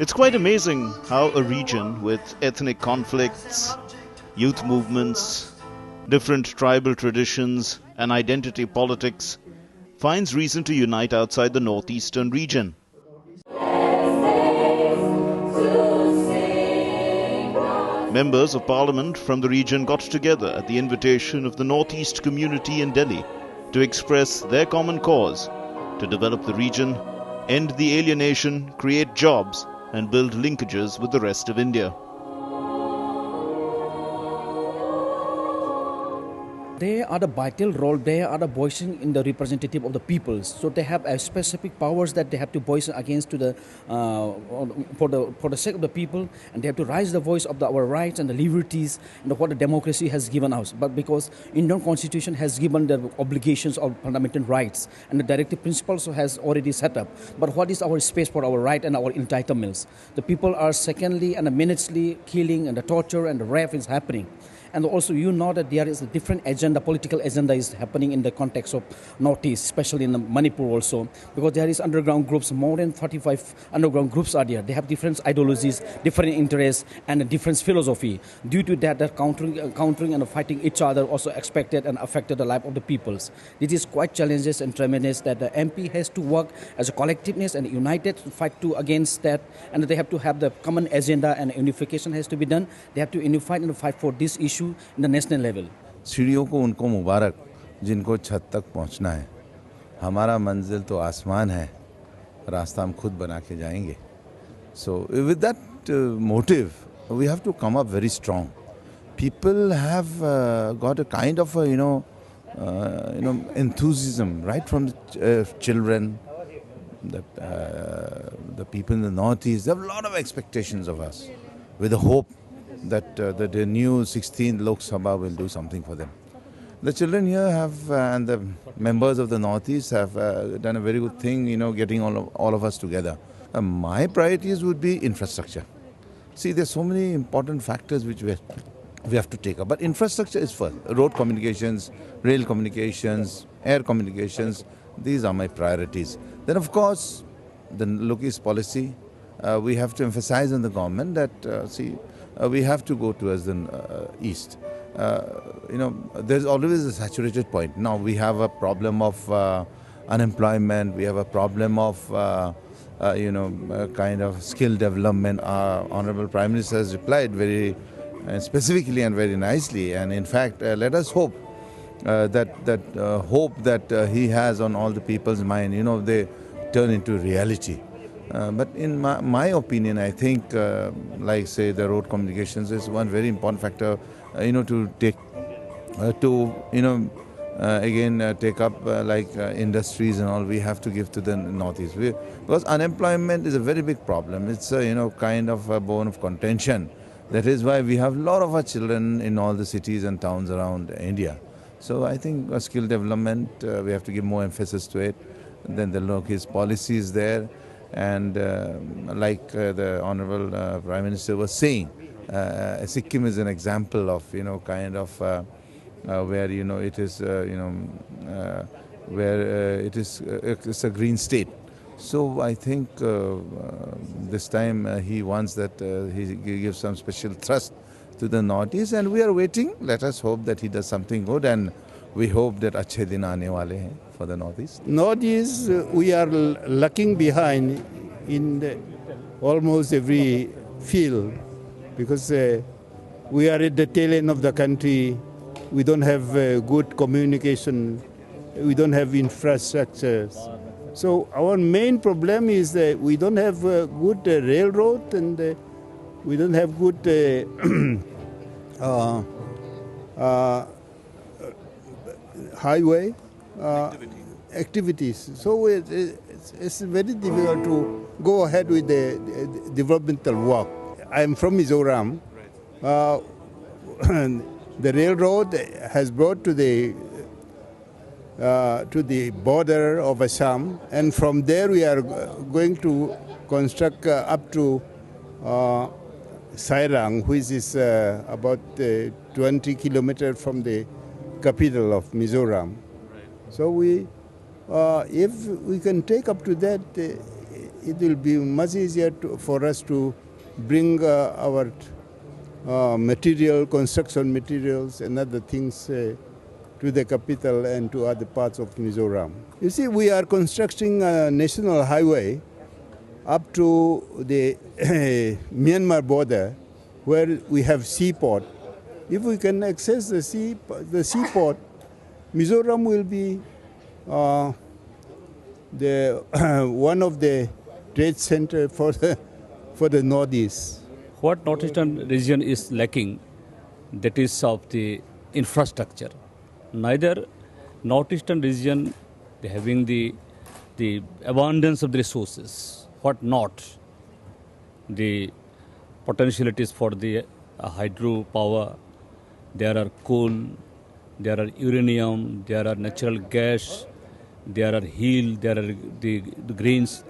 It's quite amazing how a region with ethnic conflicts, youth movements, different tribal traditions, and identity politics finds reason to unite outside the northeastern region. Members of parliament from the region got together at the invitation of the Northeast community in Delhi to express their common cause to develop the region, end the alienation, create jobs, and build linkages with the rest of India. They are the vital role, they are the voicing in the representative of the peoples. So they have a specific powers that they have to voice against to the for the sake of the people, and they have to raise the voice of our rights and the liberties and what the democracy has given us. But because Indian Constitution has given the obligations of fundamental rights and the directive principles has already set up. But what is our space for our right and our entitlements? The people are secondly and minutely killing, and the torture and the rape is happening. And also you know that there is a different agenda, political agenda is happening in the context of Northeast, especially in Manipur also, because there is underground groups, more than 35 underground groups are there. They have different ideologies, different interests, and a different philosophy. Due to that, they're countering and fighting each other also expected and affected the life of the peoples. This is quite challenges and tremendous that the MP has to work as a collectiveness and united to fight against that, and they have to have the common agenda and unification has to be done. They have to unify and fight for this issue in the national level. सीढ़ियों को उनको मुबारक जिनको छत तक पहुंचना है. हमारा मंजिल तो आसमान है, रास्ता हम खुद बना के जाएंगे. So with that motive, we have to come up very strong. People have got a kind of enthusiasm right from the children, the people in the Northeast. They have a lot of expectations of us, with the hope that the new 16th Lok Sabha will do something for them. The children here have, and the members of the Northeast have done a very good thing, getting all of us together. My priorities would be infrastructure. See, there's so many important factors which we have to take up. But infrastructure is first. Road communications, rail communications, air communications, these are my priorities. Then, of course, the Lokis policy. We have to emphasize on the government that, we have to go towards the east. There's always a saturated point. Now we have a problem of unemployment. We have a problem of, kind of skill development. Our Honorable Prime Minister has replied very specifically and very nicely. And in fact, let us hope that hope that he has on all the people's mind, they turn into reality. But in my opinion, I think, like say the road communications is one very important factor, to take, take up industries and all we have to give to the Northeast. Because unemployment is a very big problem. It's a, kind of a bone of contention. That is why we have a lot of our children in all the cities and towns around India. So I think skill development, we have to give more emphasis to it. Then the Lokis policy is there. And like the Honorable Prime Minister was saying, Sikkim is an example of, kind of where, it is, where it is it's a green state. So I think this time he wants that he gives some special thrust to the Northeast, and we are waiting. Let us hope that he does something good, and we hope that अच्छे दिन आने वाले हैं for the Northeast. Northeast, we are lagging behind in almost every field because we are at the tail end of the country. We don't have good communication. We don't have infrastructures. So our main problem is that we don't have good railroad, and we don't have good highway activities. So it's very difficult to go ahead with the developmental work. I'm from Mizoram. The railroad has brought to the border of Assam, and from there we are going to construct up to Sairang, which is about 20 kilometers from the capital of Mizoram. So if we can take up to that, it will be much easier for us to bring our construction materials and other things to the capital and to other parts of Mizoram. You see, we are constructing a national highway up to the Myanmar border where we have seaport. If we can access the seaport, Mizoram will be one of the trade center for the Northeast. What Northeastern region is lacking, that is of the infrastructure. Neither Northeastern region having the abundance of the resources, what not, the potentialities for the hydropower, there are coal, there are uranium, there are natural gas, there are hill, there are the greens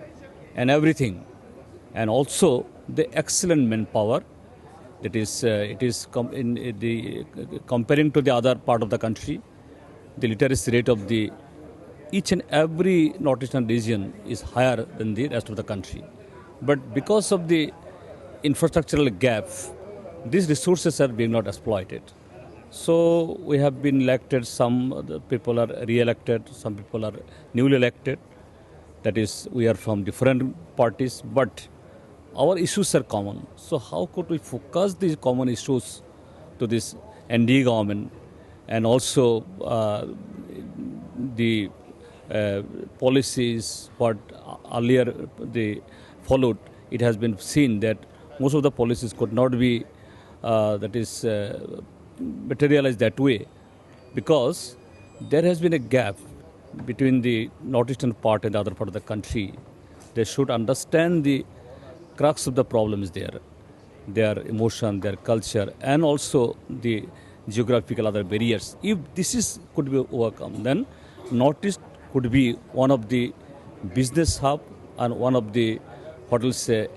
and everything. And also the excellent manpower, that is, comparing to the other part of the country, the literacy rate of the each and every Northeastern region is higher than the rest of the country. But because of the infrastructural gap, these resources are being not exploited. So we have been elected, some people are re-elected, some people are newly elected. That is, we are from different parties, but our issues are common. So how could we focus these common issues to this NDA government, and also the policies what earlier they followed? It has been seen that most of the policies could not be materialized that way, because there has been a gap between the northeastern part and the other part of the country. They should understand the crux of the problem is there, their emotion, their culture, and also the geographical other barriers. If this could be overcome, then Northeast could be one of the business hub and one of the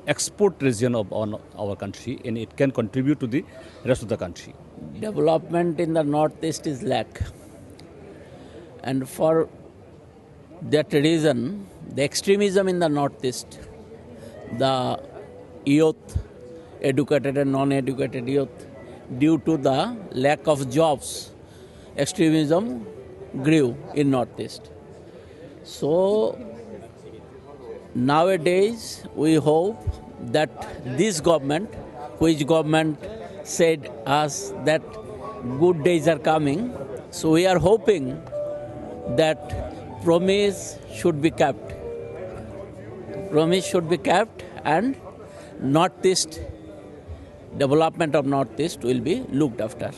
export region of our country, and it can contribute to the rest of the country. Development in the Northeast is lack, and for that reason, the extremism in the Northeast, the youth, educated and non-educated youth, due to the lack of jobs, extremism grew in Northeast. So nowadays we hope that this government, which government said us that good days are coming, so we are hoping that promise should be kept. Promise should be kept, and Northeast, development of Northeast will be looked after.